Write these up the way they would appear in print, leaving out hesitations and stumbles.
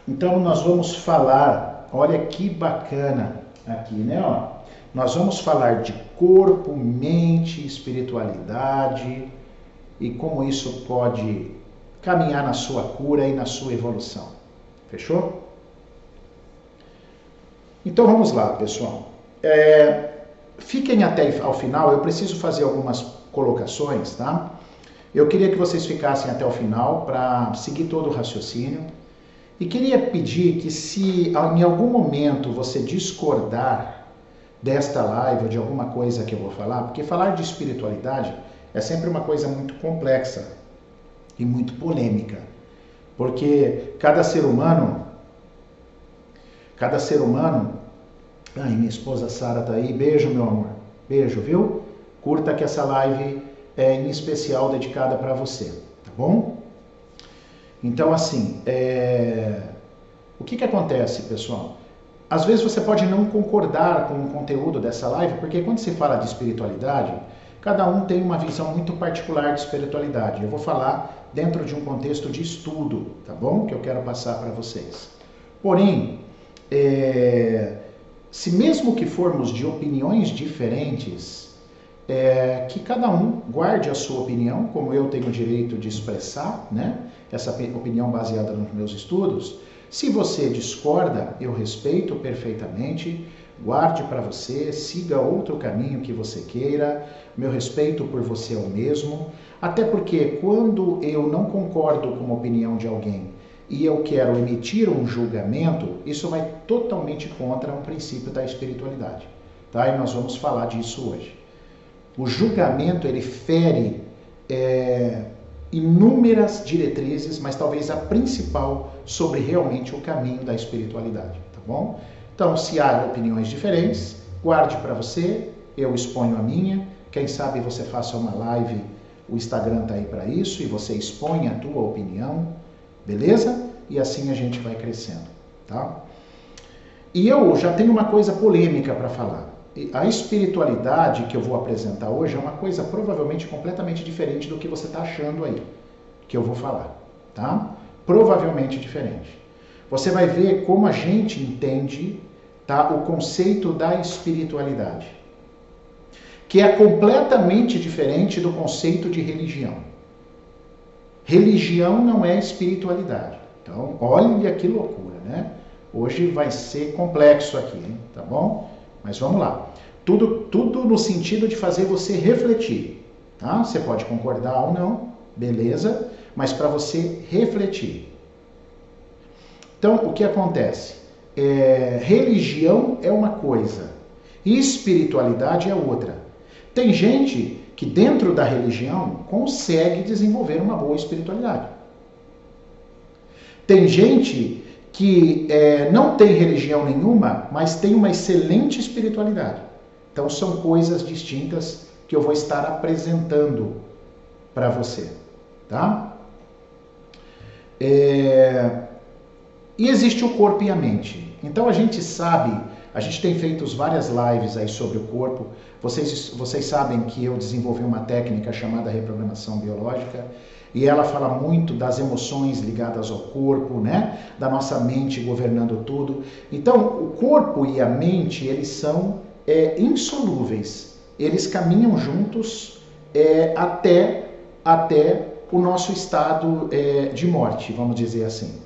Então nós vamos falar, olha que bacana aqui, né? Ó, nós vamos falar de corpo, mente, espiritualidade e como isso pode caminhar na sua cura e na sua evolução. Fechou? Então vamos lá, pessoal. Fiquem até ao final, eu preciso fazer algumas colocações, tá? Eu queria que vocês ficassem até o final para seguir todo o raciocínio. E queria pedir que se em algum momento você discordar desta live ou de alguma coisa que eu vou falar, porque falar de espiritualidade é sempre uma coisa muito complexa e muito polêmica, porque cada ser humano, ai, minha esposa Sara tá aí, beijo meu amor, beijo, viu? Curta que essa live é em especial dedicada para você, tá bom? Então assim, o que acontece, pessoal? Às vezes você pode não concordar com o conteúdo dessa live, porque quando se fala de espiritualidade, cada um tem uma visão muito particular de espiritualidade. Eu vou falar dentro de um contexto de estudo, tá bom? Que eu quero passar para vocês. Porém, se mesmo que formos de opiniões diferentes, que cada um guarde a sua opinião, como eu tenho o direito de expressar, né? Essa opinião baseada nos meus estudos. Se você discorda, eu respeito perfeitamente, guarde para você, siga outro caminho que você queira, meu respeito por você é o mesmo, até porque quando eu não concordo com a opinião de alguém e eu quero emitir um julgamento, isso vai totalmente contra um princípio da espiritualidade, tá? E nós vamos falar disso hoje. O julgamento, ele fere inúmeras diretrizes, mas talvez a principal sobre realmente o caminho da espiritualidade, tá bom? Então, se há opiniões diferentes, guarde para você, eu exponho a minha, quem sabe você faça uma live, o Instagram tá aí para isso, e você expõe a tua opinião, beleza? E assim a gente vai crescendo, tá? E eu já tenho uma coisa polêmica para falar. A espiritualidade que eu vou apresentar hoje é uma coisa provavelmente completamente diferente do que você está achando aí, que eu vou falar, tá? Provavelmente diferente. Você vai ver como a gente entende, tá, o conceito da espiritualidade, que é completamente diferente do conceito de religião. Religião não é espiritualidade. Então, olha que loucura, né? Hoje vai ser complexo aqui, hein? Tá bom? Mas vamos lá. Tudo no sentido de fazer você refletir, tá? Você pode concordar ou não, beleza? Mas para você refletir. Então, o que acontece? Religião é uma coisa e espiritualidade é outra. Tem gente que dentro da religião consegue desenvolver uma boa espiritualidade. Tem gente que não tem religião nenhuma, mas tem uma excelente espiritualidade. Então são coisas distintas que eu vou estar apresentando para você, tá? E existe o corpo e a mente. Então a gente sabe, a gente tem feito várias lives aí sobre o corpo. Vocês sabem que eu desenvolvi uma técnica chamada reprogramação biológica, e ela fala muito das emoções ligadas ao corpo, né? Da nossa mente governando tudo. Então, o corpo e a mente, eles são insolúveis. Eles caminham juntos até o nosso estado de morte, vamos dizer assim.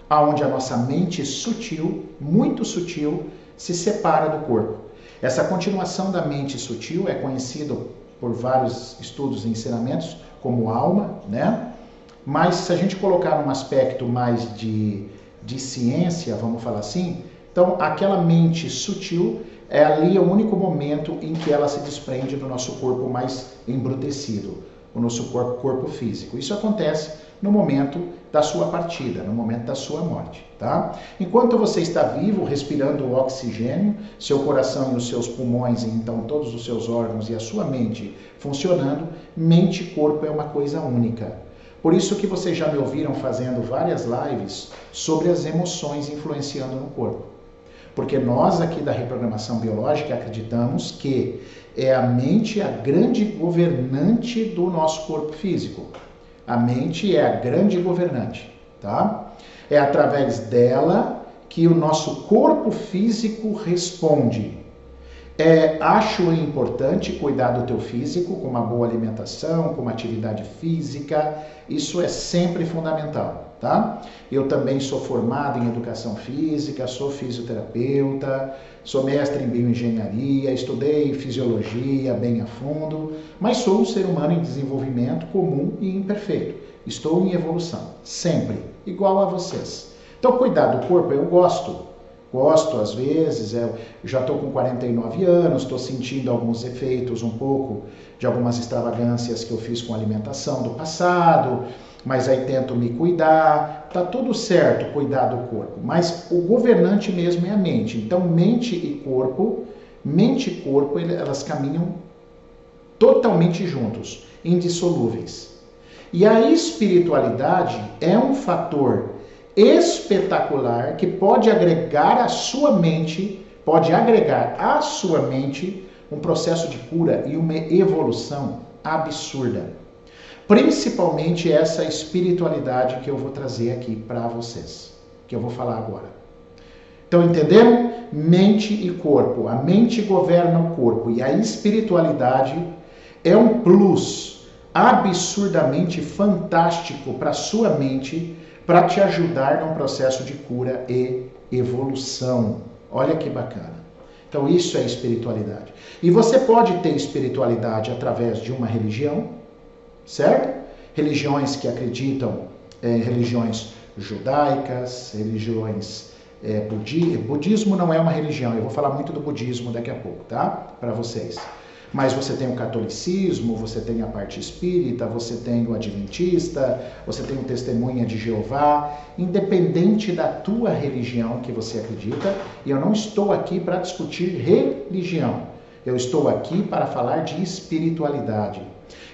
Aonde a nossa mente sutil, muito sutil, se separa do corpo. Essa continuação da mente sutil é conhecido por vários estudos e ensinamentos como alma, né? Mas se a gente colocar um aspecto mais de ciência, vamos falar assim, então aquela mente sutil ali é o único momento em que ela se desprende do nosso corpo mais embrutecido, o nosso corpo físico. Isso acontece no momento da sua partida, no momento da sua morte, tá? Enquanto você está vivo, respirando o oxigênio, seu coração e os seus pulmões, e então todos os seus órgãos e a sua mente funcionando, mente e corpo é uma coisa única. Por isso que vocês já me ouviram fazendo várias lives sobre as emoções influenciando no corpo. Porque nós aqui da reprogramação biológica acreditamos que a mente a grande governante do nosso corpo físico. A mente é a grande governante, tá? É através dela que o nosso corpo físico responde. Acho importante cuidar do teu físico, com uma boa alimentação, com uma atividade física, isso é sempre fundamental, tá? Eu também sou formado em educação física, sou fisioterapeuta, sou mestre em bioengenharia, estudei fisiologia bem a fundo, mas sou um ser humano em desenvolvimento comum e imperfeito. Estou em evolução, sempre, igual a vocês. Então, cuidar do corpo eu gosto. Gosto, às vezes, eu já estou com 49 anos, estou sentindo alguns efeitos um pouco de algumas extravagâncias que eu fiz com a alimentação do passado, mas aí tento me cuidar, tá tudo certo cuidar do corpo, mas o governante mesmo é a mente. Então, mente e corpo, elas caminham totalmente juntos, indissolúveis. E a espiritualidade é um fator espetacular que pode agregar à sua mente um processo de cura e uma evolução absurda. Principalmente essa espiritualidade que eu vou trazer aqui para vocês, que eu vou falar agora. Então, entenderam? Mente e corpo. A mente governa o corpo e a espiritualidade é um plus absurdamente fantástico para a sua mente, para te ajudar num processo de cura e evolução. Olha que bacana. Então isso é espiritualidade. E você pode ter espiritualidade através de uma religião, certo? Religiões que acreditam em religiões judaicas, religiões budismo não é uma religião. Eu vou falar muito do budismo daqui a pouco, tá? Para vocês. Mas você tem o catolicismo, você tem a parte espírita, você tem o adventista, você tem o testemunha de Jeová, independente da tua religião que você acredita, e eu não estou aqui para discutir religião, eu estou aqui para falar de espiritualidade.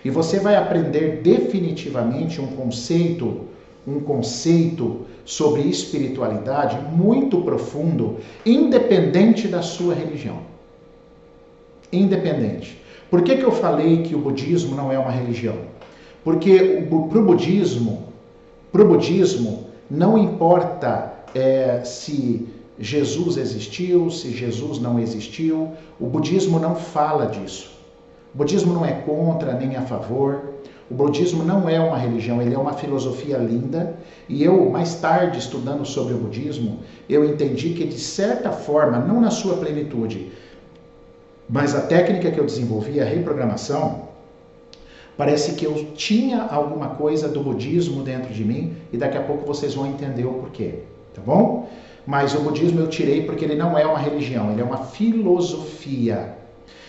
E você vai aprender definitivamente um conceito sobre espiritualidade muito profundo, independente da sua religião. Independente. Por que eu falei que o budismo não é uma religião? Porque para o budismo não importa se Jesus existiu, se Jesus não existiu, o budismo não fala disso. O budismo não é contra nem a favor, o budismo não é uma religião, ele é uma filosofia linda, e eu, mais tarde, estudando sobre o budismo, eu entendi que, de certa forma, não na sua plenitude, mas a técnica que eu desenvolvi, a reprogramação, parece que eu tinha alguma coisa do budismo dentro de mim e daqui a pouco vocês vão entender o porquê, tá bom? Mas o budismo eu tirei porque ele não é uma religião, ele é uma filosofia.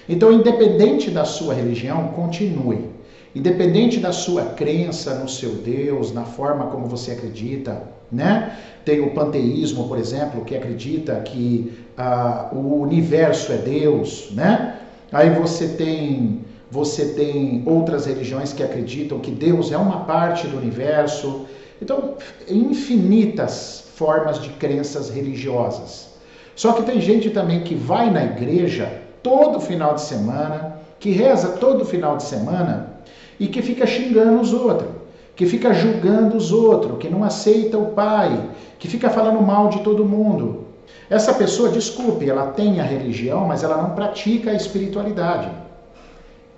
Então, independente da sua religião, continue. Independente da sua crença no seu Deus, na forma como você acredita, né? Tem o panteísmo, por exemplo, que acredita que o universo é Deus, né? Aí você tem outras religiões que acreditam que Deus é uma parte do universo. Então, infinitas formas de crenças religiosas. Só que tem gente também que vai na igreja todo final de semana, que reza todo final de semana e que fica xingando os outros, que fica julgando os outros, que não aceita o pai, que fica falando mal de todo mundo. Essa pessoa, desculpe, ela tem a religião, mas ela não pratica a espiritualidade.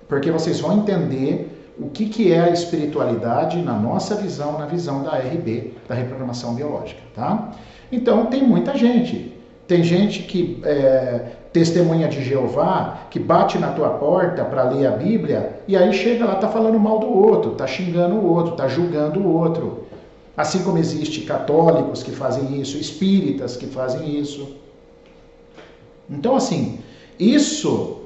Porque vocês vão entender o que é a espiritualidade na nossa visão, na visão da RB, da reprogramação biológica, tá? Então, tem muita gente. Tem gente que testemunha de Jeová, que bate na tua porta para ler a Bíblia, e aí chega lá, tá falando mal do outro, tá xingando o outro, tá julgando o outro. Assim como existe católicos que fazem isso, espíritas que fazem isso. Então, assim, isso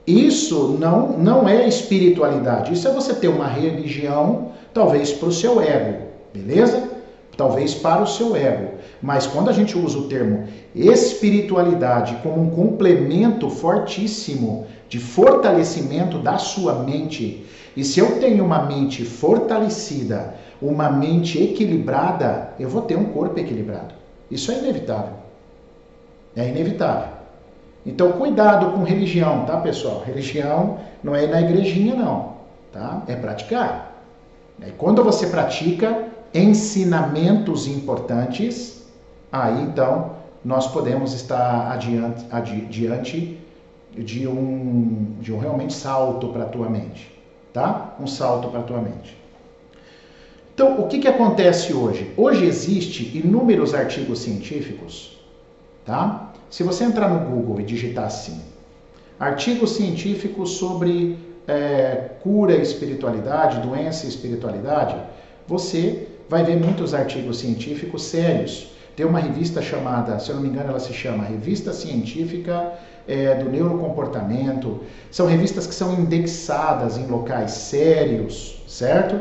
não é espiritualidade. Isso é você ter uma religião, talvez para o seu ego, beleza? Talvez para o seu ego. Mas quando a gente usa o termo espiritualidade como um complemento fortíssimo de fortalecimento da sua mente, e se eu tenho uma mente fortalecida, uma mente equilibrada, eu vou ter um corpo equilibrado. Isso é inevitável. É inevitável. Então, cuidado com religião, tá, pessoal? Religião não é ir na igrejinha, não. Tá? É praticar. Quando você pratica, ensinamentos importantes, aí então nós podemos estar diante de um realmente salto para a tua mente, tá? Um salto para a tua mente. Então, o que acontece hoje? Hoje existe inúmeros artigos científicos, tá? Se você entrar no Google e digitar assim, artigos científicos sobre cura e espiritualidade, doença e espiritualidade, você vai ver muitos artigos científicos sérios. Tem uma revista chamada, se eu não me engano, ela se chama Revista Científica do Neurocomportamento. São revistas que são indexadas em locais sérios, certo?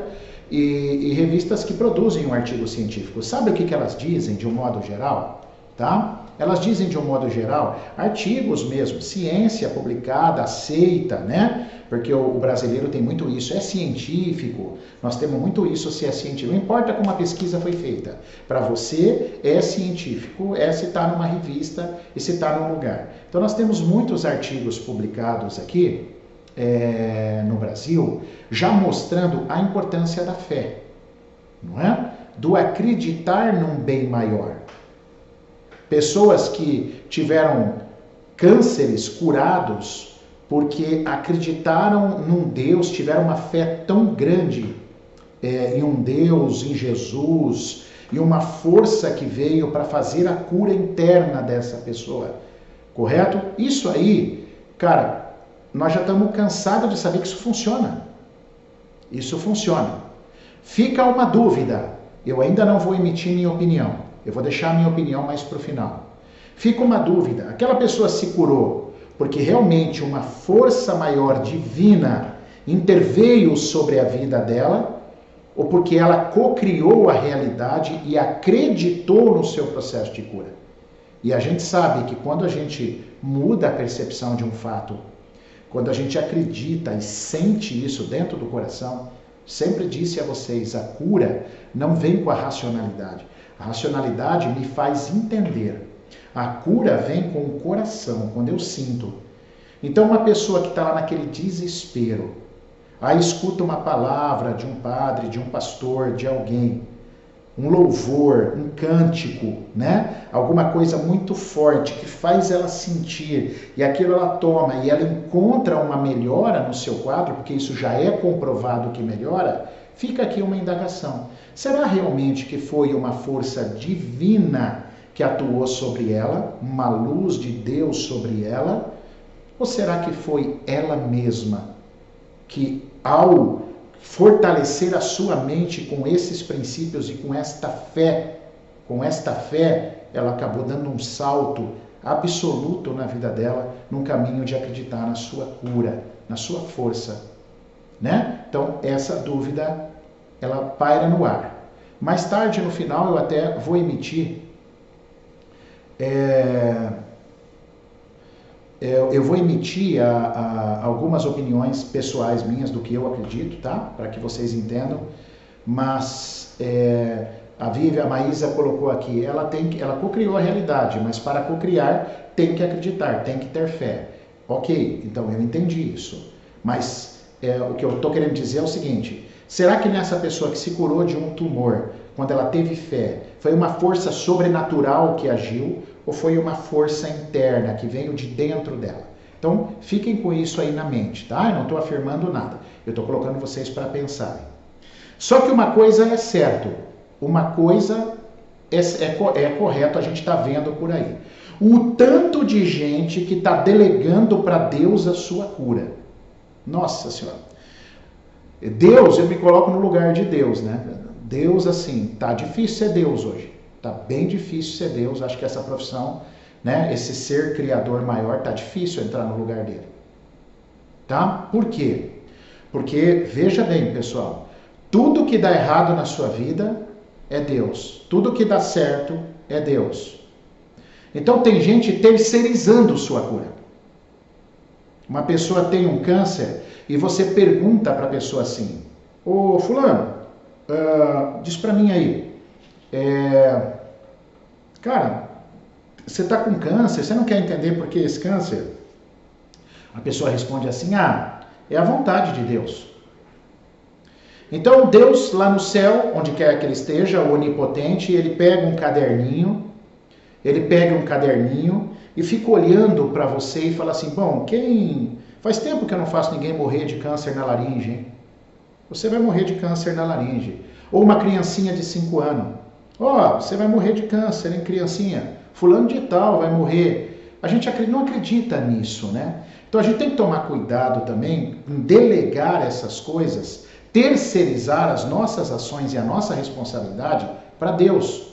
E revistas que produzem um artigo científico. Sabe o que elas dizem de um modo geral? Tá? Elas dizem de um modo geral, artigos mesmo, ciência publicada, aceita, né? Porque o brasileiro tem muito isso, é científico, nós temos muito isso se é científico. Não importa como a pesquisa foi feita, para você é científico, se está numa revista e se está num lugar. Então nós temos muitos artigos publicados aqui no Brasil, já mostrando a importância da fé, não é? Do acreditar num bem maior. Pessoas que tiveram cânceres curados porque acreditaram num Deus, tiveram uma fé tão grande em um Deus, em Jesus, e uma força que veio para fazer a cura interna dessa pessoa. Correto? Isso aí, cara, nós já estamos cansados de saber que isso funciona. Isso funciona. Fica uma dúvida. Eu ainda não vou emitir minha opinião. Eu vou deixar a minha opinião mais para o final. Fica uma dúvida. Aquela pessoa se curou porque realmente uma força maior divina interveio sobre a vida dela ou porque ela cocriou a realidade e acreditou no seu processo de cura. E a gente sabe que quando a gente muda a percepção de um fato, quando a gente acredita e sente isso dentro do coração, sempre disse a vocês, a cura não vem com a racionalidade. A racionalidade me faz entender. A cura vem com o coração, quando eu sinto. Então uma pessoa que está lá naquele desespero, aí escuta uma palavra de um padre, de um pastor, de alguém, um louvor, um cântico, né? Alguma coisa muito forte que faz ela sentir, e aquilo ela toma e ela encontra uma melhora no seu quadro, porque isso já é comprovado que melhora, fica aqui uma indagação. Será realmente que foi uma força divina que atuou sobre ela, uma luz de Deus sobre ela? Ou será que foi ela mesma que, ao fortalecer a sua mente com esses princípios e com esta fé, ela acabou dando um salto absoluto na vida dela, num caminho de acreditar na sua cura, na sua força, né? Então, essa dúvida, ela paira no ar. Mais tarde, no final, eu até vou emitir algumas opiniões pessoais minhas do que eu acredito, tá? Para que vocês entendam. Mas a Vivi, a Maísa colocou aqui, ela cocriou a realidade, mas para cocriar tem que acreditar, tem que ter fé. Ok, então eu entendi isso. Mas o que eu estou querendo dizer é o seguinte: será que nessa pessoa que se curou de um tumor, quando ela teve fé, foi uma força sobrenatural que agiu ou foi uma força interna que veio de dentro dela? Então, fiquem com isso aí na mente, tá? Eu não estou afirmando nada. Eu estou colocando vocês para pensarem. Só que uma coisa é certo. Uma coisa é correto, a gente está vendo por aí. O tanto de gente que está delegando para Deus a sua cura. Nossa Senhora. Deus, eu me coloco no lugar de Deus, né? Deus, assim, tá difícil ser Deus hoje. Tá bem difícil ser Deus. Acho que essa profissão, né? Esse ser criador maior, tá difícil entrar no lugar dele. Tá? Por quê? Porque, veja bem, pessoal, tudo que dá errado na sua vida é Deus. Tudo que dá certo é Deus. Então tem gente terceirizando sua cura. Uma pessoa tem um câncer e você pergunta para a pessoa assim: ô fulano, diz para mim aí, cara, você está com câncer, você não quer entender por que esse câncer? A pessoa responde assim: é a vontade de Deus. Então Deus lá no céu, onde quer que ele esteja, o onipotente, ele pega um caderninho e fica olhando para você e fala assim, bom, faz tempo que eu não faço ninguém morrer de câncer na laringe, hein? Você vai morrer de câncer na laringe. Ou uma criancinha de 5 anos. Você vai morrer de câncer, hein, criancinha? Fulano de tal vai morrer. A gente não acredita nisso, né? Então a gente tem que tomar cuidado também em delegar essas coisas, terceirizar as nossas ações e a nossa responsabilidade para Deus.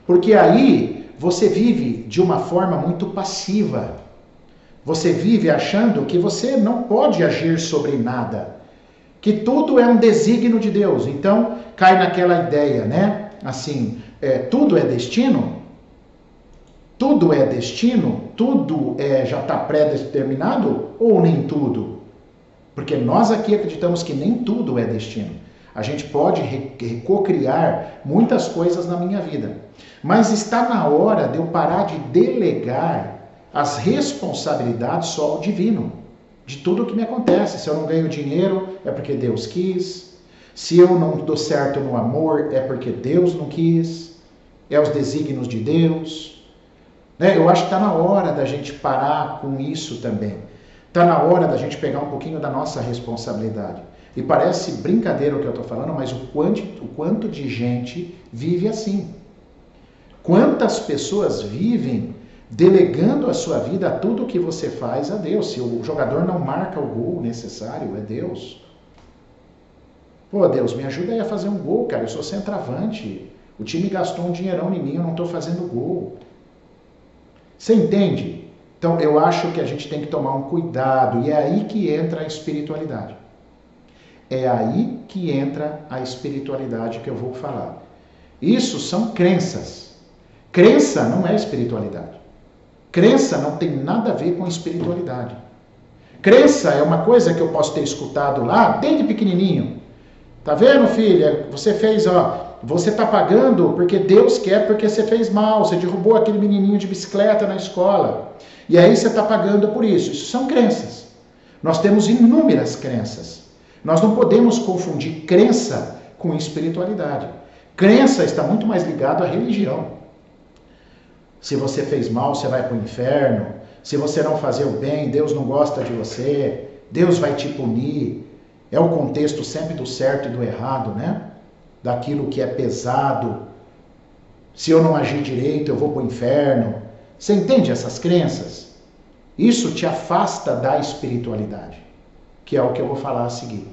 Porque aí você vive de uma forma muito passiva. Você vive achando que você não pode agir sobre nada. Que tudo é um desígnio de Deus. Então, cai naquela ideia, né? Assim, tudo é destino? Tudo é destino? Tudo já está pré-determinado? Ou nem tudo? Porque nós aqui acreditamos que nem tudo é destino. A gente pode cocriar muitas coisas na minha vida. Mas está na hora de eu parar de delegar as responsabilidades só ao divino. De tudo o que me acontece. Se eu não ganho dinheiro, é porque Deus quis. Se eu não dou certo no amor, é porque Deus não quis. É os desígnios de Deus. Eu acho que está na hora da gente parar com isso também. Está na hora da gente pegar um pouquinho da nossa responsabilidade. E parece brincadeira o que eu estou falando, mas o quanto de gente vive assim. Quantas pessoas vivem delegando a sua vida, a tudo que você faz a Deus. Se o jogador não marca o gol necessário, é Deus. Pô, Deus, me ajuda aí a fazer um gol, cara. Eu sou centroavante. O time gastou um dinheirão em mim, eu não estou fazendo gol. Você entende? Então, eu acho que a gente tem que tomar um cuidado. E é aí que entra a espiritualidade. É aí que entra a espiritualidade que eu vou falar. Isso são crenças. Crença não é espiritualidade. Crença não tem nada a ver com espiritualidade. Crença é uma coisa que eu posso ter escutado lá desde pequenininho. Tá vendo, filha? Você fez, você tá pagando porque Deus quer, porque você fez mal, você derrubou aquele menininho de bicicleta na escola. E aí você tá pagando por isso. Isso são crenças. Nós temos inúmeras crenças. Nós não podemos confundir crença com espiritualidade. Crença está muito mais ligado à religião. Se você fez mal, você vai para o inferno. Se você não fazer o bem, Deus não gosta de você. Deus vai te punir. É o contexto sempre do certo e do errado, né? Daquilo que é pesado. Se eu não agir direito, eu vou para o inferno. Você entende essas crenças? Isso te afasta da espiritualidade, que é o que eu vou falar a seguir.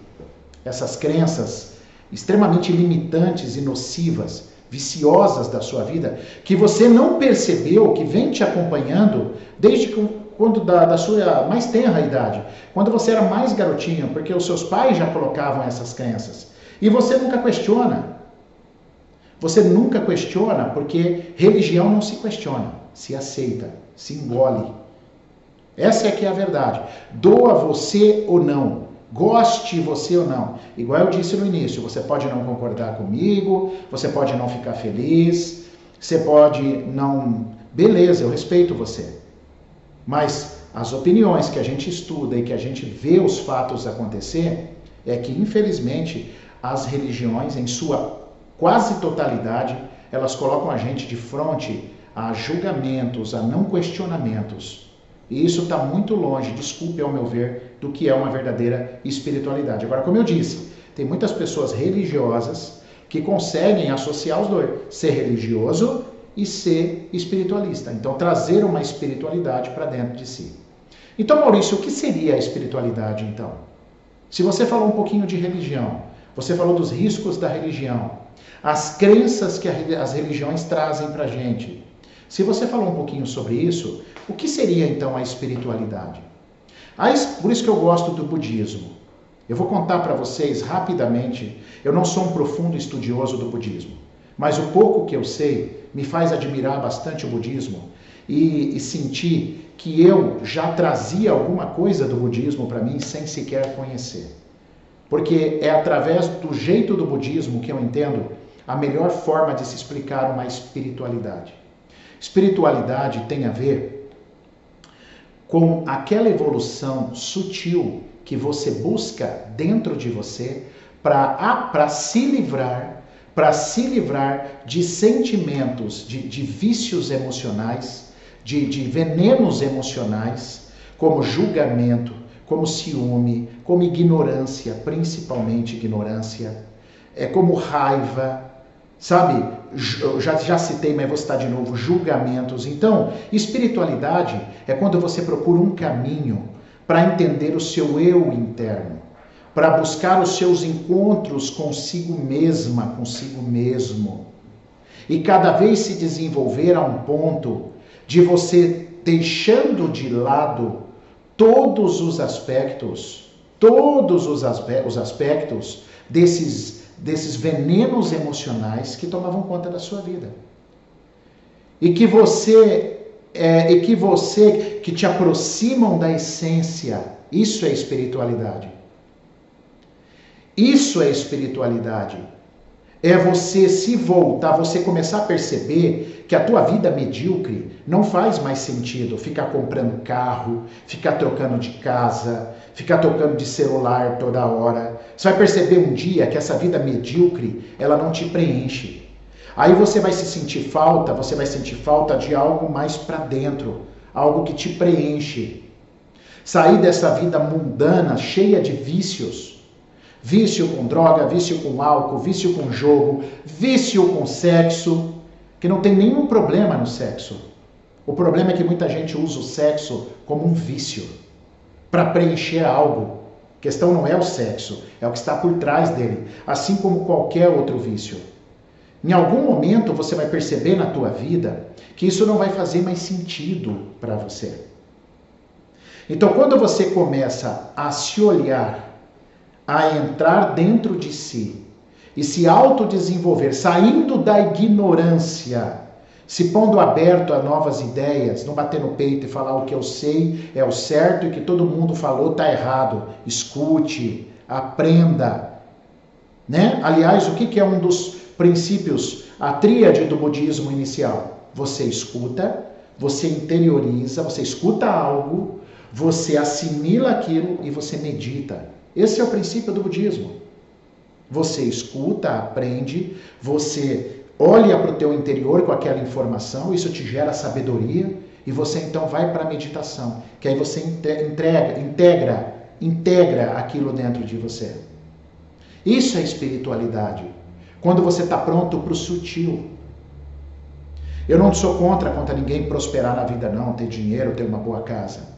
Essas crenças extremamente limitantes e nocivas, viciosas da sua vida, que você não percebeu, que vem te acompanhando desde quando da sua mais tenra idade, quando você era mais garotinho, porque os seus pais já colocavam essas crenças. E você nunca questiona. Você nunca questiona, porque religião não se questiona, se aceita, se engole. Essa é que é a verdade. Doa você ou não. Goste você ou não. Igual eu disse no início, você pode não concordar comigo, você pode não ficar feliz, você pode não... Beleza, eu respeito você. Mas as opiniões que a gente estuda e que a gente vê os fatos acontecer, é que infelizmente as religiões, em sua quase totalidade, elas colocam a gente de frente a julgamentos, a não questionamentos. E isso está muito longe, desculpe ao meu ver, do que é uma verdadeira espiritualidade. Agora, como eu disse, tem muitas pessoas religiosas que conseguem associar os dois, ser religioso e ser espiritualista. Então, trazer uma espiritualidade para dentro de si. Então, Maurício, o que seria a espiritualidade, então? Se você falou um pouquinho de religião, você falou dos riscos da religião, as crenças que as religiões trazem para a gente. Se você falou um pouquinho sobre isso, o que seria então a espiritualidade? Por isso que eu gosto do budismo. Eu vou contar para vocês rapidamente, eu não sou um profundo estudioso do budismo, mas o pouco que eu sei me faz admirar bastante o budismo e sentir que eu já trazia alguma coisa do budismo para mim sem sequer conhecer. Porque é através do jeito do budismo que eu entendo a melhor forma de se explicar uma espiritualidade. Espiritualidade tem a ver com aquela evolução sutil que você busca dentro de você para se livrar de sentimentos, de vícios emocionais, de venenos emocionais, como julgamento, como ciúme, como ignorância, principalmente ignorância, como raiva, sabe? Eu já citei, mas vou citar de novo, julgamentos. Então, espiritualidade é quando você procura um caminho para entender o seu eu interno, para buscar os seus encontros consigo mesma, consigo mesmo. E cada vez se desenvolver a um ponto de você deixando de lado todos os aspectos desses venenos emocionais que tomavam conta da sua vida. E que que te aproximam da essência. Isso é espiritualidade. Isso é espiritualidade. É você se voltar, você começar a perceber que a tua vida medíocre não faz mais sentido ficar comprando carro, ficar trocando de casa, ficar trocando de celular toda hora. Você vai perceber um dia que essa vida medíocre, ela não te preenche. Aí você vai sentir falta de algo mais para dentro, algo que te preenche. Sair dessa vida mundana, cheia de vícios. Vício com droga, vício com álcool, vício com jogo, vício com sexo, que não tem nenhum problema no sexo. O problema é que muita gente usa o sexo como um vício, para preencher algo. A questão não é o sexo, é o que está por trás dele, assim como qualquer outro vício. Em algum momento você vai perceber na tua vida que isso não vai fazer mais sentido para você. Então quando você começa a se olhar, a entrar dentro de si e se autodesenvolver, saindo da ignorância, se pondo aberto a novas ideias, não bater no peito e falar o que eu sei é o certo e que todo mundo falou está errado. Escute, aprenda. Né? Aliás, o que é um dos princípios, a tríade do budismo inicial? Você escuta, você interioriza, você escuta algo, você assimila aquilo e você medita. Esse é o princípio do budismo. Você escuta, aprende, você olha para o teu interior com aquela informação, isso te gera sabedoria e você então vai para a meditação, que aí você integra aquilo dentro de você. Isso é espiritualidade. Quando você está pronto para o sutil. Eu não sou contra ninguém prosperar na vida não, ter dinheiro, ter uma boa casa.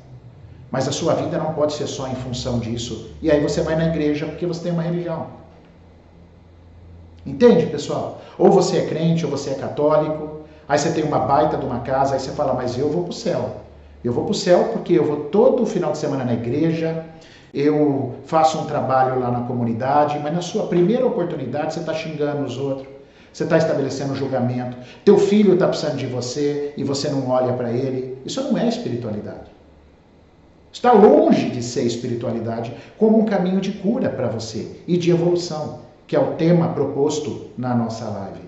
Mas a sua vida não pode ser só em função disso. E aí você vai na igreja porque você tem uma religião. Entende, pessoal? Ou você é crente, ou você é católico. Aí você tem uma baita de uma casa, aí você fala, mas eu vou para o céu. Eu vou para o céu porque eu vou todo final de semana na igreja, eu faço um trabalho lá na comunidade, mas na sua primeira oportunidade você está xingando os outros, você está estabelecendo um julgamento, teu filho está precisando de você e você não olha para ele. Isso não é espiritualidade. Está longe de ser espiritualidade como um caminho de cura para você e de evolução, que é o tema proposto na nossa live.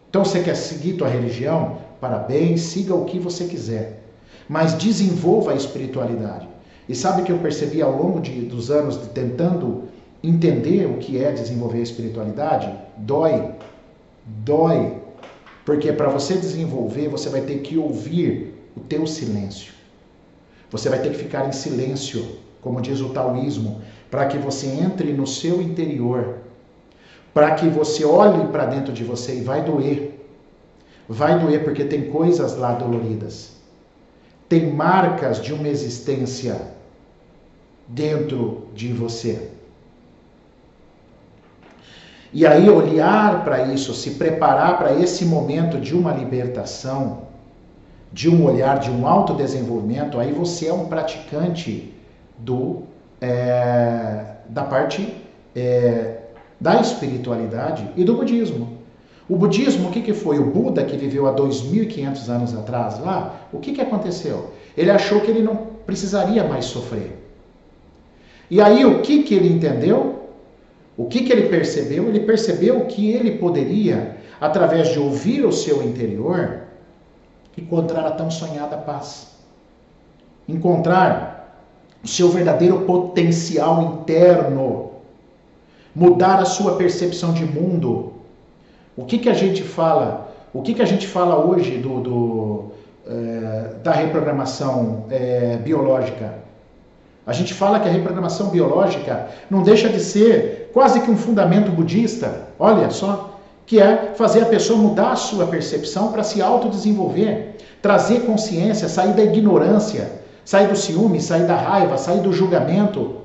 Então você quer seguir tua religião? Parabéns, siga o que você quiser. Mas desenvolva a espiritualidade. E sabe o que eu percebi ao longo dos anos tentando entender o que é desenvolver a espiritualidade? Dói. Porque para você desenvolver, você vai ter que ouvir o teu silêncio. Você vai ter que ficar em silêncio, como diz o taoísmo, para que você entre no seu interior, para que você olhe para dentro de você e vai doer. Vai doer porque tem coisas lá doloridas. Tem marcas de uma existência dentro de você. E aí olhar para isso, se preparar para esse momento de uma libertação, de um olhar, de um autodesenvolvimento, aí você é um praticante da parte da espiritualidade e do budismo. O budismo, o que foi? O Buda, que viveu há 2.500 anos atrás lá, o que aconteceu? Ele achou que ele não precisaria mais sofrer. E aí o que ele entendeu? O que ele percebeu? Ele percebeu que ele poderia, através de ouvir o seu interior, encontrar a tão sonhada paz. Encontrar o seu verdadeiro potencial interno. mudar a sua percepção de mundo. O que a gente fala? O que a gente fala hoje da reprogramação biológica? A gente fala que a reprogramação biológica não deixa de ser quase que um fundamento budista, olha só, que é fazer a pessoa mudar a sua percepção para se autodesenvolver, trazer consciência, sair da ignorância, sair do ciúme, sair da raiva, sair do julgamento.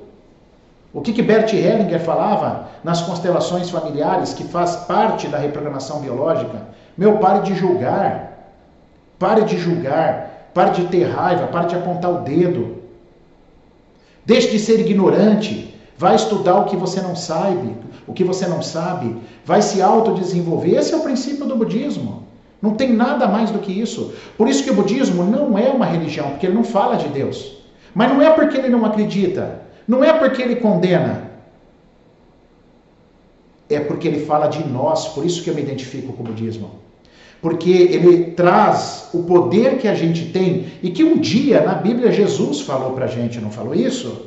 O que Bert Hellinger falava nas constelações familiares, que faz parte da reprogramação biológica? Meu, pare de julgar, pare de ter raiva, pare de apontar o dedo. Deixe de ser ignorante, vai estudar o que você não sabe, vai se autodesenvolver. Esse é o princípio do budismo. Não tem nada mais do que isso. Por isso que o budismo não é uma religião, porque ele não fala de Deus. Mas não é porque ele não acredita, não é porque ele condena. É porque ele fala de nós, por isso que eu me identifico com o budismo. Porque ele traz o poder que a gente tem e que um dia na Bíblia Jesus falou pra gente, não falou isso?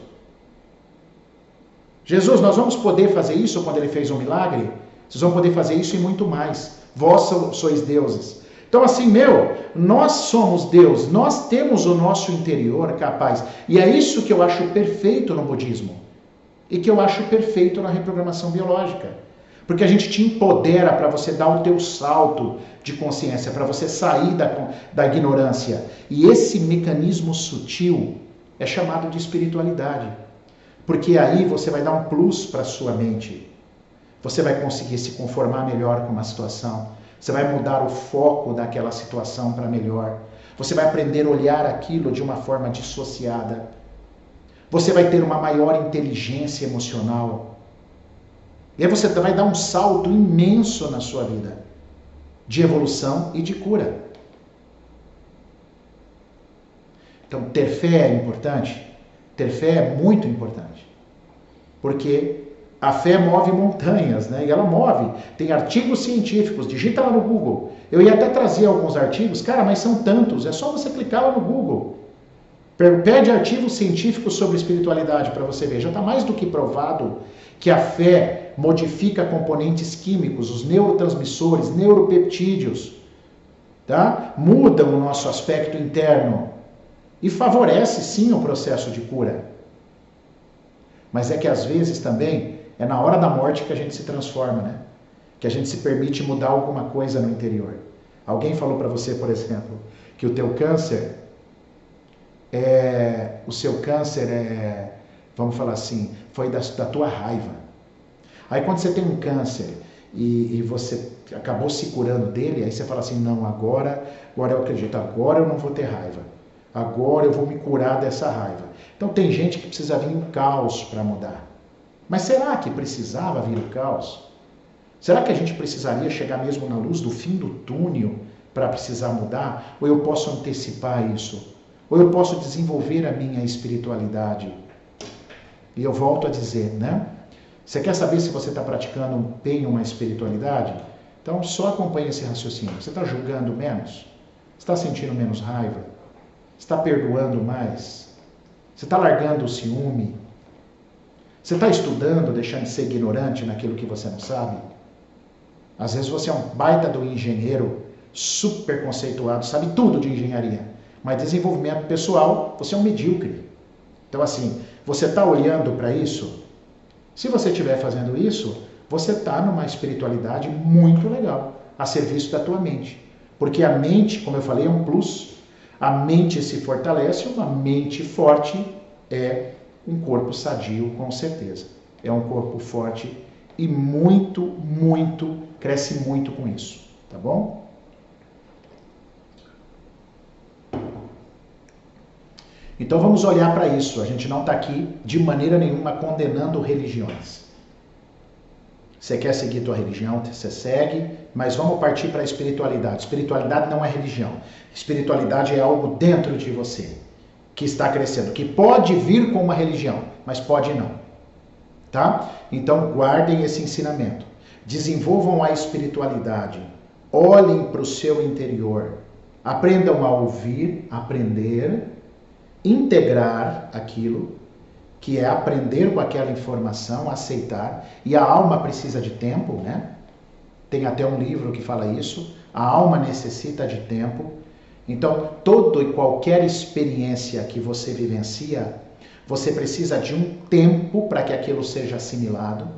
Jesus, nós vamos poder fazer isso quando ele fez um milagre? Vocês vão poder fazer isso e muito mais. Vós sois deuses. Então assim, nós somos Deus, nós temos o nosso interior capaz. E é isso que eu acho perfeito no budismo. E que eu acho perfeito na reprogramação biológica. Porque a gente te empodera para você dar o teu salto de consciência, para você sair da ignorância. E esse mecanismo sutil é chamado de espiritualidade. Porque aí você vai dar um plus para a sua mente. Você vai conseguir se conformar melhor com uma situação. Você vai mudar o foco daquela situação para melhor. Você vai aprender a olhar aquilo de uma forma dissociada. Você vai ter uma maior inteligência emocional. E aí você vai dar um salto imenso na sua vida, de evolução e de cura. Então, ter fé é importante? Ter fé é muito importante. Porque a fé move montanhas, né? E ela move. Tem artigos científicos, digita lá no Google. Eu ia até trazer alguns artigos, cara, mas são tantos, é só você clicar lá no Google. Pede artigos científicos sobre espiritualidade para você ver. Já está mais do que provado que a fé modifica componentes químicos, os neurotransmissores, neuropeptídeos, tá? Mudam o nosso aspecto interno e favorece sim o processo de cura. Mas é que às vezes também é na hora da morte que a gente se transforma, né? Que a gente se permite mudar alguma coisa no interior. Alguém falou para você, por exemplo, que o teu câncer vamos falar assim, foi da tua raiva. Aí quando você tem um câncer e você acabou se curando dele, aí você fala assim, não, agora eu acredito, agora eu não vou ter raiva. Agora eu vou me curar dessa raiva. Então tem gente que precisa vir um caos para mudar. Mas será que precisava vir o caos? Será que a gente precisaria chegar mesmo na luz do fim do túnel para precisar mudar? Ou eu posso antecipar isso? Ou eu posso desenvolver a minha espiritualidade? E eu volto a dizer, né? Você quer saber se você está praticando bem uma espiritualidade? Então só acompanhe esse raciocínio. Você está julgando menos? Você está sentindo menos raiva? Você está perdoando mais? Você está largando o ciúme? Você está estudando, deixando de ser ignorante naquilo que você não sabe? Às vezes você é um baita do engenheiro, super conceituado, sabe tudo de engenharia. Mas desenvolvimento pessoal, você é um medíocre. Então assim, você está olhando para isso? Se você estiver fazendo isso, você está numa espiritualidade muito legal, a serviço da tua mente. Porque a mente, como eu falei, é um plus. A mente se fortalece, uma mente forte é um corpo sadio, com certeza. É um corpo forte e cresce muito com isso, tá bom? Então vamos olhar para isso. A gente não está aqui de maneira nenhuma condenando religiões. Você quer seguir tua religião, você segue, mas vamos partir para a espiritualidade. Espiritualidade não é religião. Espiritualidade é algo dentro de você, que está crescendo, que pode vir com uma religião, mas pode não. Tá? Então guardem esse ensinamento. Desenvolvam a espiritualidade. Olhem para o seu interior. Aprendam a ouvir, aprender, integrar aquilo que é aprender com aquela informação, aceitar, e a alma precisa de tempo, né? Tem até um livro que fala isso, a alma necessita de tempo. Então, toda e qualquer experiência que você vivencia, você precisa de um tempo para que aquilo seja assimilado,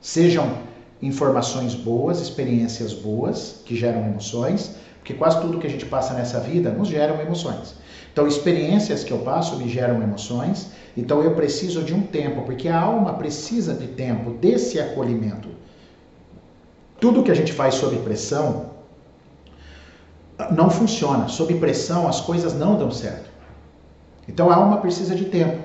sejam informações boas, experiências boas, que geram emoções, porque quase tudo que a gente passa nessa vida nos geram emoções. Então, experiências que eu passo me geram emoções, então eu preciso de um tempo, porque a alma precisa de tempo, desse acolhimento. Tudo que a gente faz sob pressão não funciona. Sob pressão as coisas não dão certo. Então a alma precisa de tempo.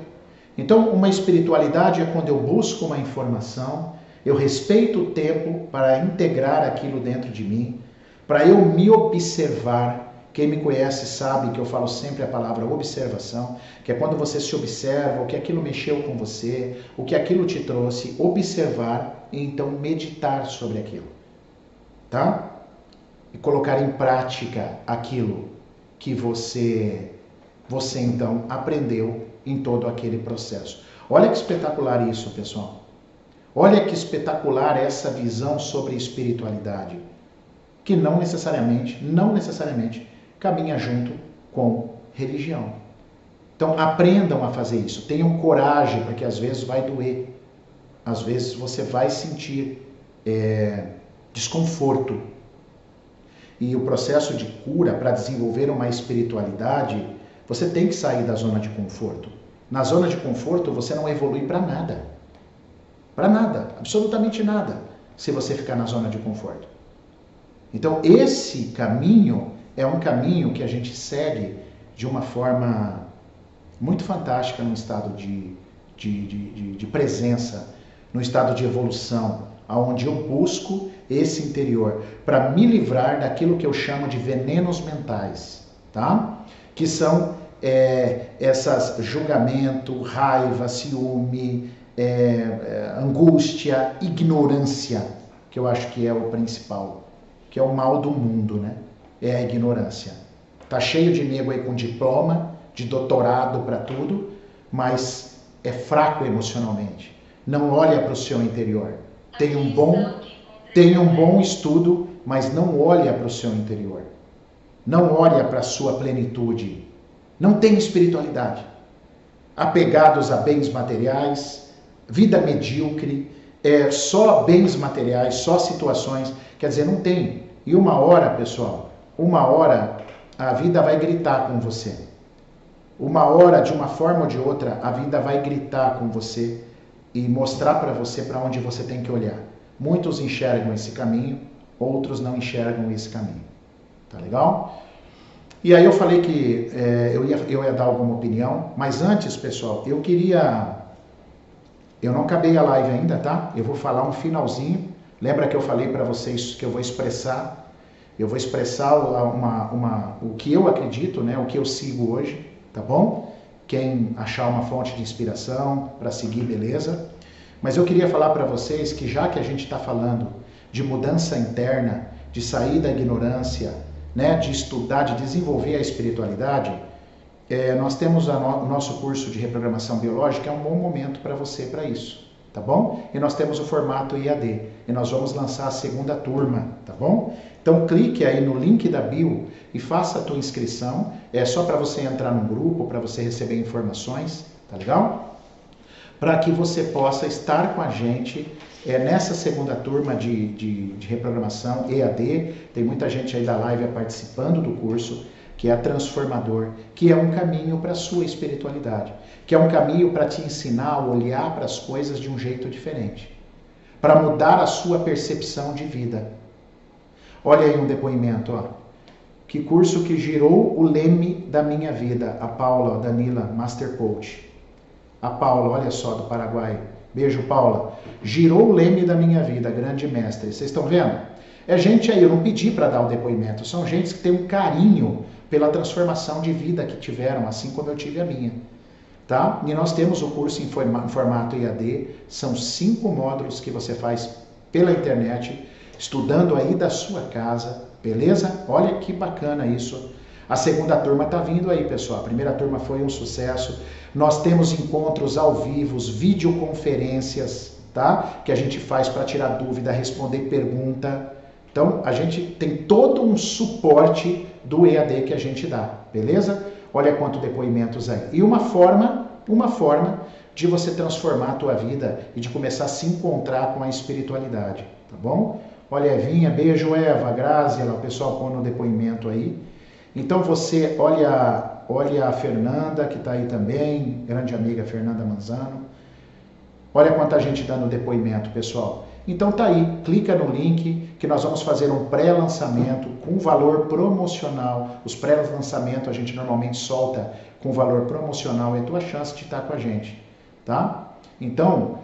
Então uma espiritualidade é quando eu busco uma informação, eu respeito o tempo para integrar aquilo dentro de mim, para eu me observar. Quem me conhece sabe que eu falo sempre a palavra observação, que é quando você se observa, o que aquilo mexeu com você, o que aquilo te trouxe, observar e então meditar sobre aquilo, tá? E colocar em prática aquilo que você então aprendeu em todo aquele processo. Olha que espetacular isso, pessoal. Olha que espetacular essa visão sobre espiritualidade, que não necessariamente caminha junto com religião. Então aprendam a fazer isso, tenham coragem, porque às vezes vai doer, às vezes você vai sentir desconforto. E o processo de cura, para desenvolver uma espiritualidade, você tem que sair da zona de conforto. Na zona de conforto você não evolui para nada. Para nada, absolutamente nada, se você ficar na zona de conforto. Então esse caminho é um caminho que a gente segue de uma forma muito fantástica no estado de presença, no estado de evolução, onde eu busco esse interior para me livrar daquilo que eu chamo de venenos mentais, tá? Que são essas julgamento, raiva, ciúme, angústia, ignorância, que eu acho que é o principal, que é o mal do mundo, né? É a ignorância. Tá cheio de nego aí com diploma, de doutorado para tudo, mas é fraco emocionalmente. Não olha para o seu interior. Tem um bom estudo, mas não olha para o seu interior. Não olha para a sua plenitude. Não tem espiritualidade. Apegados a bens materiais, vida medíocre, só bens materiais, só situações. Quer dizer, não tem. E uma hora, pessoal, a vida vai gritar com você. Uma hora, de uma forma ou de outra, a vida vai gritar com você e mostrar para você para onde você tem que olhar. Muitos enxergam esse caminho, outros não enxergam esse caminho. Tá legal? E aí eu falei que eu ia dar alguma opinião, mas antes, pessoal, eu não acabei a live ainda, tá? Eu vou falar um finalzinho. Lembra que eu falei para vocês que eu vou expressar o que eu acredito, né? O que eu sigo hoje, tá bom? Quem achar uma fonte de inspiração para seguir, beleza? Mas eu queria falar para vocês que já que a gente está falando de mudança interna, de sair da ignorância, né, de estudar, de desenvolver a espiritualidade, nós temos o nosso curso de reprogramação biológica, é um bom momento para você para isso, tá bom? E nós temos o formato IAD, e nós vamos lançar a segunda turma, tá bom? Então clique aí no link da bio e faça a tua inscrição, é só para você entrar no grupo, para você receber informações, tá legal? Para que você possa estar com a gente nessa segunda turma de reprogramação EAD. Tem muita gente aí da live participando do curso, que é transformador, que é um caminho para a sua espiritualidade, que é um caminho para te ensinar a olhar para as coisas de um jeito diferente, para mudar a sua percepção de vida. Olha aí um depoimento, ó. Que curso que girou o leme da minha vida. A Paula, a Danila, Master Coach. A Paula, olha só, do Paraguai. Beijo, Paula. Girou o leme da minha vida, grande mestre. Vocês estão vendo? É gente aí, eu não pedi para dar o depoimento. São gente que tem um carinho pela transformação de vida que tiveram, assim como eu tive a minha. Tá? E nós temos o curso em formato IAD. São 5 módulos que você faz pela internet, estudando aí da sua casa. Beleza? Olha que bacana isso. A segunda turma está vindo aí, pessoal. A primeira turma foi um sucesso. Nós temos encontros ao vivo, videoconferências, tá? Que a gente faz para tirar dúvida, responder pergunta. Então, a gente tem todo um suporte do EAD que a gente dá, beleza? Olha quantos depoimentos aí. E uma forma de você transformar a tua vida e de começar a se encontrar com a espiritualidade, tá bom? Olha, Evinha, beijo, Eva, Grazi, o pessoal põe no depoimento aí. Então você, olha a Fernanda, que está aí também, grande amiga Fernanda Manzano. Olha quanta gente dá no depoimento, pessoal. Então tá aí, clica no link que nós vamos fazer um pré-lançamento com valor promocional. Os pré-lançamentos a gente normalmente solta com valor promocional, é a tua chance de estar com a gente, tá? Então,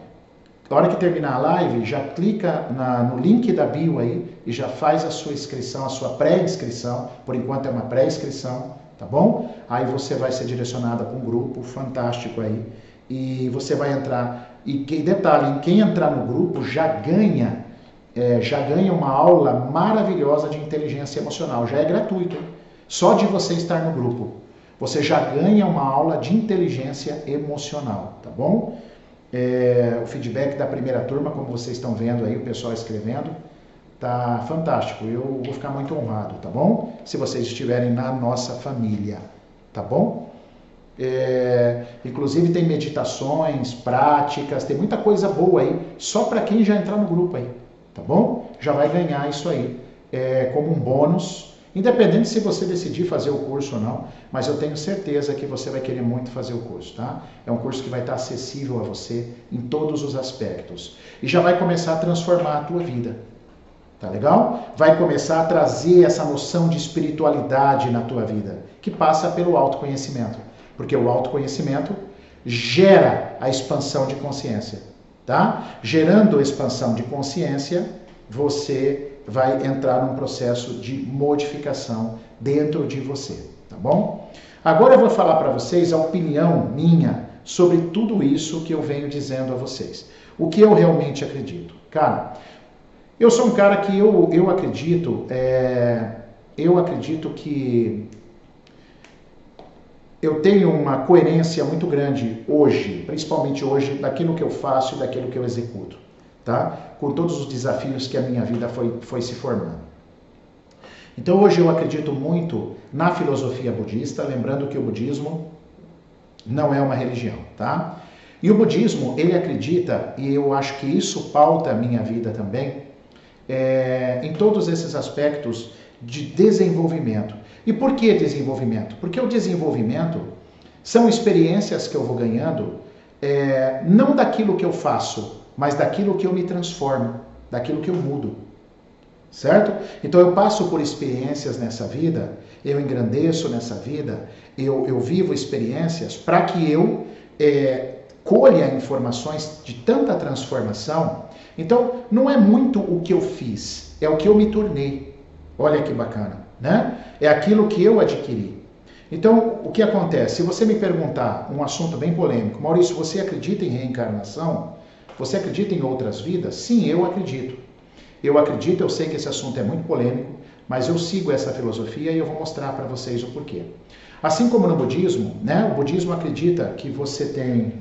na hora que terminar a live, já clica no link da bio aí e já faz a sua inscrição, a sua pré-inscrição. Por enquanto é uma pré-inscrição, tá bom? Aí você vai ser direcionada para um grupo fantástico aí e você vai entrar. E detalhe, quem entrar no grupo já ganha uma aula maravilhosa de inteligência emocional. Já é gratuito, hein? Só de você estar no grupo. Você já ganha uma aula de inteligência emocional, tá bom? O feedback da primeira turma, como vocês estão vendo aí, o pessoal escrevendo, tá fantástico. Eu vou ficar muito honrado, tá bom? Se vocês estiverem na nossa família, tá bom? Inclusive tem meditações, práticas, tem muita coisa boa aí, só para quem já entrar no grupo aí, tá bom? Já vai ganhar isso aí, como um bônus, independente se você decidir fazer o curso ou não, mas eu tenho certeza que você vai querer muito fazer o curso, tá? É um curso que vai estar acessível a você em todos os aspectos e já vai começar a transformar a tua vida, tá legal? Vai começar a trazer essa noção de espiritualidade na tua vida, que passa pelo autoconhecimento. Porque o autoconhecimento gera a expansão de consciência, tá? Gerando a expansão de consciência, você vai entrar num processo de modificação dentro de você, tá bom? Agora eu vou falar para vocês a opinião minha sobre tudo isso que eu venho dizendo a vocês. O que eu realmente acredito. Cara, eu sou um cara que eu acredito que eu tenho uma coerência muito grande hoje, principalmente hoje, daquilo que eu faço e daquilo que eu executo, tá? Com todos os desafios que a minha vida foi se formando. Então hoje eu acredito muito na filosofia budista, lembrando que o budismo não é uma religião, tá? E o budismo, ele acredita, e eu acho que isso pauta a minha vida também, em todos esses aspectos de desenvolvimento. E por que desenvolvimento? Porque o desenvolvimento são experiências que eu vou ganhando, não daquilo que eu faço, mas daquilo que eu me transformo, daquilo que eu mudo, certo? Então eu passo por experiências nessa vida, eu engrandeço nessa vida, eu vivo experiências para que eu colha informações de tanta transformação. Então não é muito o que eu fiz, é o que eu me tornei. Olha que bacana, né? É aquilo que eu adquiri. Então, o que acontece? Se você me perguntar um assunto bem polêmico, Maurício, você acredita em reencarnação? Você acredita em outras vidas? Sim, eu acredito. Eu acredito, eu sei que esse assunto é muito polêmico, mas eu sigo essa filosofia e eu vou mostrar para vocês o porquê. Assim como no budismo, né? O budismo acredita que você tem,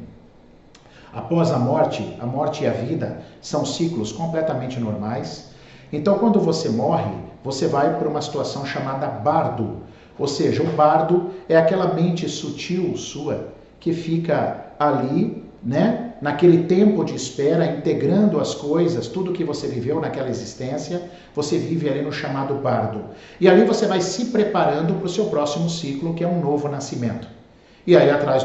após a morte e a vida são ciclos completamente normais. Então, quando você morre, você vai para uma situação chamada bardo. Ou seja, o bardo é aquela mente sutil sua que fica ali, né, naquele tempo de espera, integrando as coisas, tudo que você viveu naquela existência, você vive ali no chamado bardo. E ali você vai se preparando para o seu próximo ciclo, que é um novo nascimento. E aí, através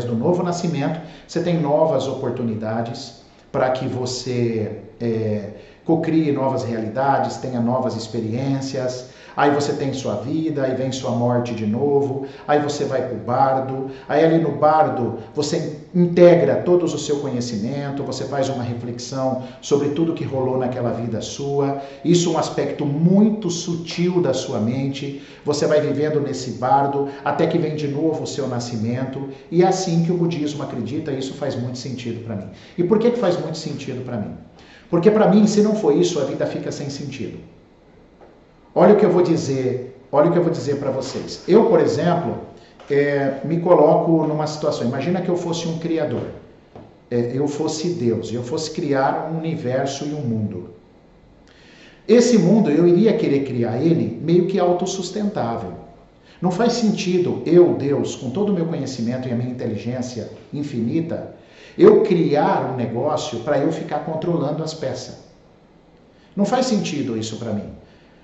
do novo nascimento, você tem novas oportunidades para que você cocrie novas realidades, tenha novas experiências. Aí você tem sua vida, aí vem sua morte de novo, aí você vai para o bardo, aí ali no bardo você integra todo o seu conhecimento, você faz uma reflexão sobre tudo que rolou naquela vida sua, isso é um aspecto muito sutil da sua mente, você vai vivendo nesse bardo até que vem de novo o seu nascimento, e é assim que o budismo acredita, e isso faz muito sentido para mim. E por que faz muito sentido para mim? Porque para mim, se não for isso, a vida fica sem sentido. Olha o que eu vou dizer para vocês. Eu, por exemplo, me coloco numa situação, imagina que eu fosse um criador, eu fosse Deus, eu fosse criar um universo e um mundo. Esse mundo, eu iria querer criar ele meio que autossustentável. Não faz sentido eu, Deus, com todo o meu conhecimento e a minha inteligência infinita, eu criar um negócio para eu ficar controlando as peças. Não faz sentido isso para mim.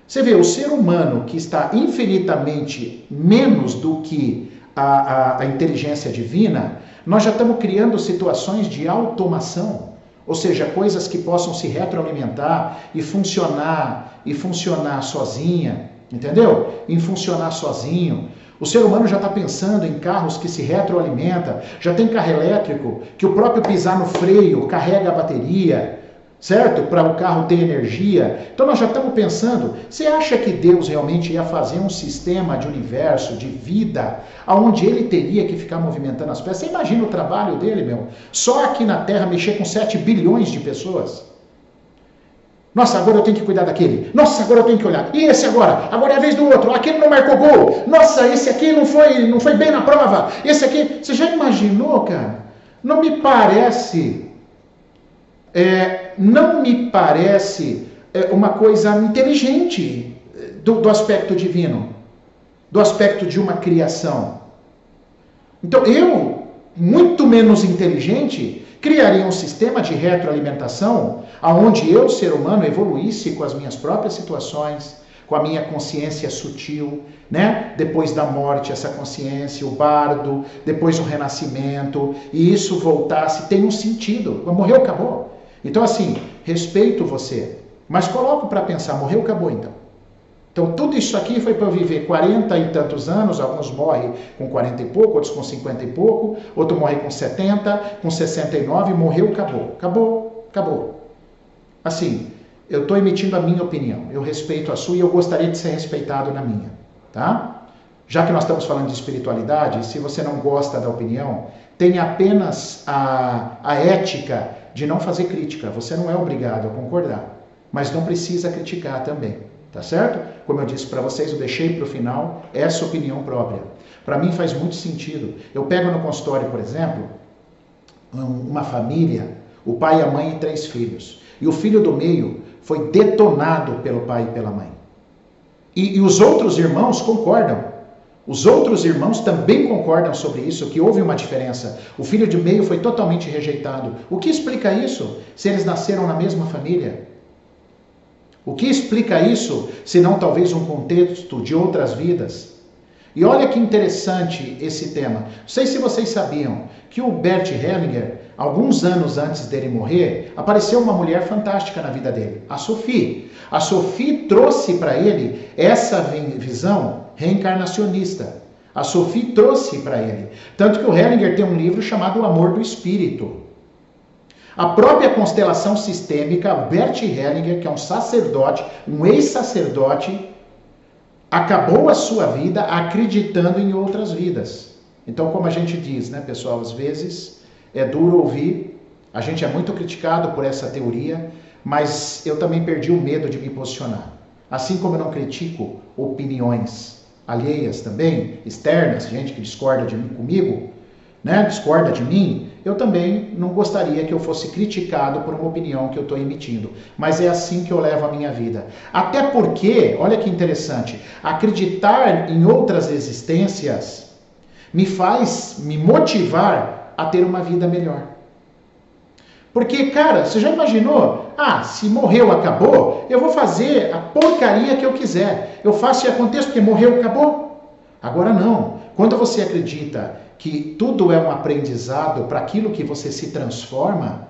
Você vê, o ser humano que está infinitamente menos do que a inteligência divina, nós já estamos criando situações de automação. Ou seja, coisas que possam se retroalimentar e funcionar sozinha, entendeu? Em funcionar sozinho. O ser humano já está pensando em carros que se retroalimentam, já tem carro elétrico, que o próprio pisar no freio carrega a bateria, certo? Para o carro ter energia. Então nós já estamos pensando, você acha que Deus realmente ia fazer um sistema de universo, de vida, onde ele teria que ficar movimentando as peças? Você imagina o trabalho dele, meu? Só aqui na Terra mexer com 7 bilhões de pessoas. Nossa, agora eu tenho que cuidar daquele. Nossa, agora eu tenho que olhar. E esse agora? Agora é a vez do outro. Aquele não marcou gol. Nossa, esse aqui não foi bem na prova. Esse aqui... Você já imaginou, cara? Não me parece uma coisa inteligente do aspecto divino, do aspecto de uma criação. Então eu, muito menos inteligente, criaria um sistema de retroalimentação onde eu, ser humano, evoluísse com as minhas próprias situações, com a minha consciência sutil, né? Depois da morte, essa consciência, o bardo, depois o renascimento, e isso voltasse, tem um sentido. Morreu, acabou. Então, assim, respeito você, mas coloco para pensar, morreu, acabou então. Então, tudo isso aqui foi para eu viver 40 e tantos anos, alguns morrem com 40 e pouco, outros com 50 e pouco, outro morre com 70, com 69, morreu, acabou. Acabou, acabou. Assim, eu estou emitindo a minha opinião, eu respeito a sua e eu gostaria de ser respeitado na minha, tá? Já que nós estamos falando de espiritualidade, se você não gosta da opinião, tenha apenas a ética de não fazer crítica. Você não é obrigado a concordar, mas não precisa criticar também, tá certo? Como eu disse para vocês, eu deixei para o final essa opinião própria. Para mim faz muito sentido. Eu pego no consultório, por exemplo, uma família, o pai, a mãe e 3 filhos. E o filho do meio foi detonado pelo pai e pela mãe. E os outros irmãos concordam. Os outros irmãos também concordam sobre isso, que houve uma diferença. O filho de meio foi totalmente rejeitado. O que explica isso, se eles nasceram na mesma família? O que explica isso, se não talvez um contexto de outras vidas? E olha que interessante esse tema. Não sei se vocês sabiam que o Bert Hellinger, alguns anos antes dele morrer, apareceu uma mulher fantástica na vida dele, a Sophie. A Sophie trouxe para ele essa visão reencarnacionista. A Sophie trouxe para ele. Tanto que o Hellinger tem um livro chamado O Amor do Espírito. A própria constelação sistêmica, Bert Hellinger, que é um sacerdote, um ex-sacerdote, acabou a sua vida acreditando em outras vidas. Então, como a gente diz, né, pessoal, às vezes é duro ouvir, a gente é muito criticado por essa teoria, mas eu também perdi o medo de me posicionar. Assim como eu não critico opiniões alheias também, externas, gente que discorda de mim comigo, né, discorda de mim, eu também não gostaria que eu fosse criticado por uma opinião que eu estou emitindo. Mas é assim que eu levo a minha vida. Até porque, olha que interessante, acreditar em outras existências me faz me motivar a ter uma vida melhor. Porque, cara, você já imaginou? Ah, se morreu, acabou, eu vou fazer a porcaria que eu quiser. Eu faço e aconteça porque morreu, acabou. Agora não. Quando você acredita que tudo é um aprendizado para aquilo que você se transforma,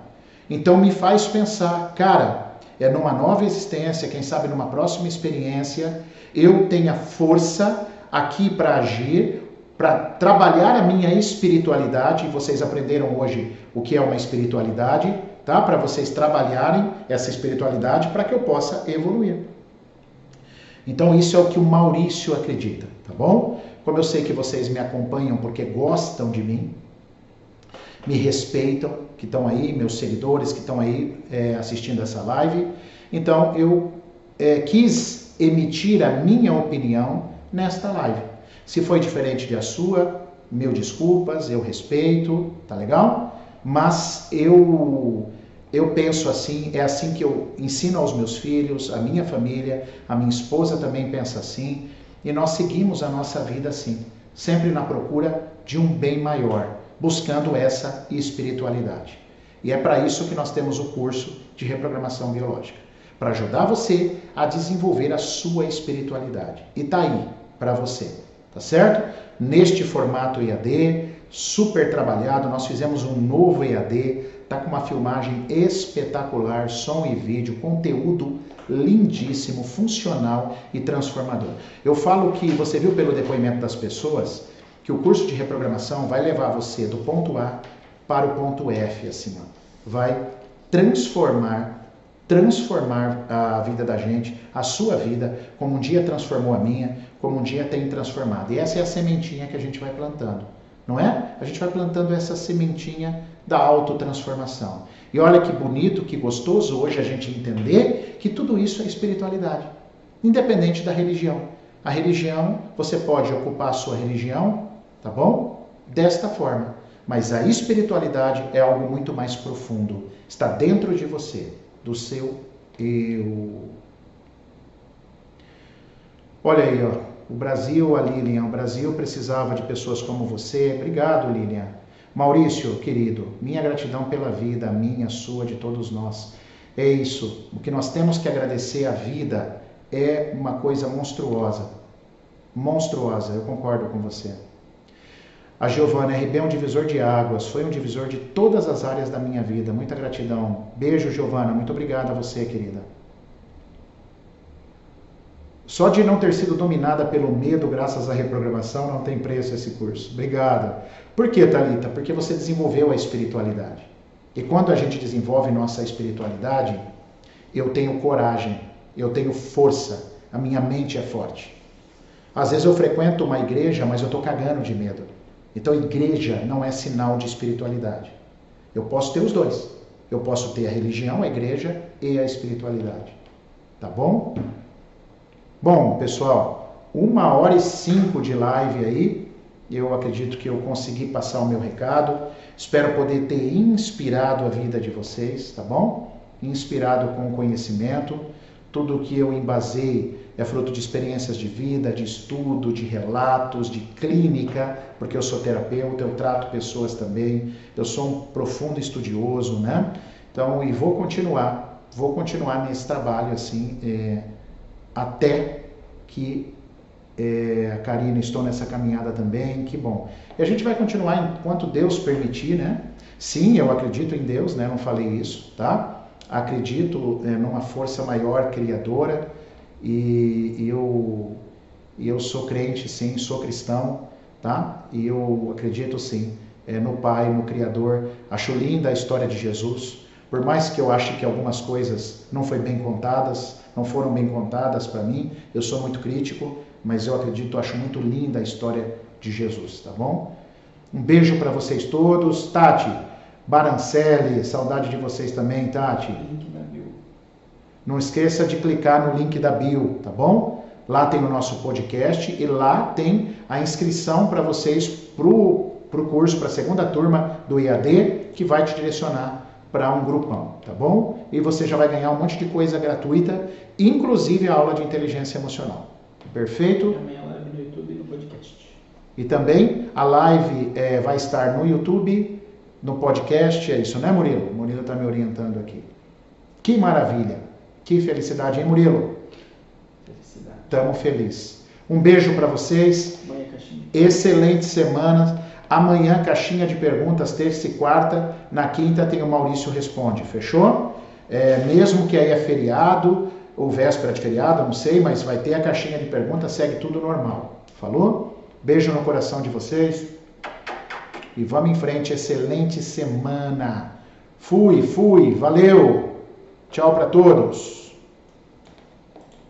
então me faz pensar, cara, é numa nova existência, quem sabe numa próxima experiência, eu tenha força aqui para agir, para trabalhar a minha espiritualidade, e vocês aprenderam hoje o que é uma espiritualidade, tá? Para vocês trabalharem essa espiritualidade para que eu possa evoluir. Então isso é o que o Maurício acredita, tá bom? Como eu sei que vocês me acompanham porque gostam de mim, me respeitam, que estão aí, meus seguidores que estão aí assistindo essa live, então eu quis emitir a minha opinião nesta live. Se foi diferente da sua, mil desculpas, eu respeito, tá legal? Mas eu penso assim, é assim que eu ensino aos meus filhos, a minha família, a minha esposa também pensa assim, e nós seguimos a nossa vida assim, sempre na procura de um bem maior, buscando essa espiritualidade. E é para isso que nós temos o curso de reprogramação biológica, para ajudar você a desenvolver a sua espiritualidade. E tá aí para você, tá certo? Neste formato EAD, super trabalhado, nós fizemos um novo EAD, tá com uma filmagem espetacular, som e vídeo, conteúdo lindíssimo, funcional e transformador. Eu falo que, você viu pelo depoimento das pessoas, que o curso de reprogramação vai levar você do ponto A para o ponto F, assim, ó. Vai transformar a vida da gente, a sua vida, como um dia transformou a minha, como um dia tem transformado. E essa é a sementinha que a gente vai plantando, não é? A gente vai plantando essa sementinha da autotransformação. E olha que bonito, que gostoso hoje a gente entender que tudo isso é espiritualidade, independente da religião. A religião, você pode ocupar a sua religião, tá bom? Desta forma. Mas a espiritualidade é algo muito mais profundo. Está dentro de você, do seu eu. Olha aí, ó. O Brasil, a Lilian, o Brasil precisava de pessoas como você. Obrigado, Lilian. Maurício, querido, minha gratidão pela vida, a minha, a sua, de todos nós. É isso. O que nós temos que agradecer à vida é uma coisa monstruosa. Monstruosa, eu concordo com você. A Giovana, RB é um divisor de águas, foi um divisor de todas as áreas da minha vida. Muita gratidão. Beijo, Giovana. Muito obrigado a você, querida. Só de não ter sido dominada pelo medo, graças à reprogramação, não tem preço esse curso. Obrigada. Por que, Thalita? Porque você desenvolveu a espiritualidade. E quando a gente desenvolve nossa espiritualidade, eu tenho coragem, eu tenho força, a minha mente é forte. Às vezes eu frequento uma igreja, mas eu estou cagando de medo. Então, igreja não é sinal de espiritualidade. Eu posso ter os dois. Eu posso ter a religião, a igreja e a espiritualidade. Tá bom? Bom, pessoal, 1h05 de live aí. Eu acredito que eu consegui passar o meu recado. Espero poder ter inspirado a vida de vocês, tá bom? Inspirado com conhecimento. Tudo que eu embasei é fruto de experiências de vida, de estudo, de relatos, de clínica, porque eu sou terapeuta, eu trato pessoas também, eu sou um profundo estudioso, né? Então, e vou continuar nesse trabalho assim, até que a Karina, estou nessa caminhada também, que bom. E a gente vai continuar enquanto Deus permitir, né? Sim, eu acredito em Deus, né? Não falei isso, tá? Acredito numa força maior, criadora, e eu sou crente, sim, sou cristão, tá? E eu acredito, sim, no Pai, no Criador. Acho linda a história de Jesus, por mais que eu ache que algumas coisas não foram bem contadas para mim, eu sou muito crítico, mas eu acredito, acho muito linda a história de Jesus, tá bom? Um beijo para vocês todos. Tati, Barancelli, saudade de vocês também, Tati. Link da bio. Não esqueça de clicar no link da bio, tá bom? Lá tem o nosso podcast e lá tem a inscrição para vocês pro curso, para a segunda turma do EAD, que vai te direcionar para um grupão, tá bom? E você já vai ganhar um monte de coisa gratuita, inclusive a aula de inteligência emocional. Perfeito? Também a live no YouTube e no podcast. E também a live vai estar no YouTube, no podcast, é isso, né, Murilo? O Murilo está me orientando aqui. Que maravilha, que felicidade, hein, Murilo? Felicidade. Tamo feliz. Um beijo para vocês. Amanhã, caixinha. Excelente semana. Amanhã, caixinha de perguntas, terça e quarta. Na quinta tem o Maurício Responde, fechou? Mesmo que aí é feriado, ou véspera de feriado, não sei, mas vai ter a caixinha de perguntas, segue tudo normal. Falou? Beijo no coração de vocês. E vamos em frente, excelente semana. Fui, valeu. Tchau para todos.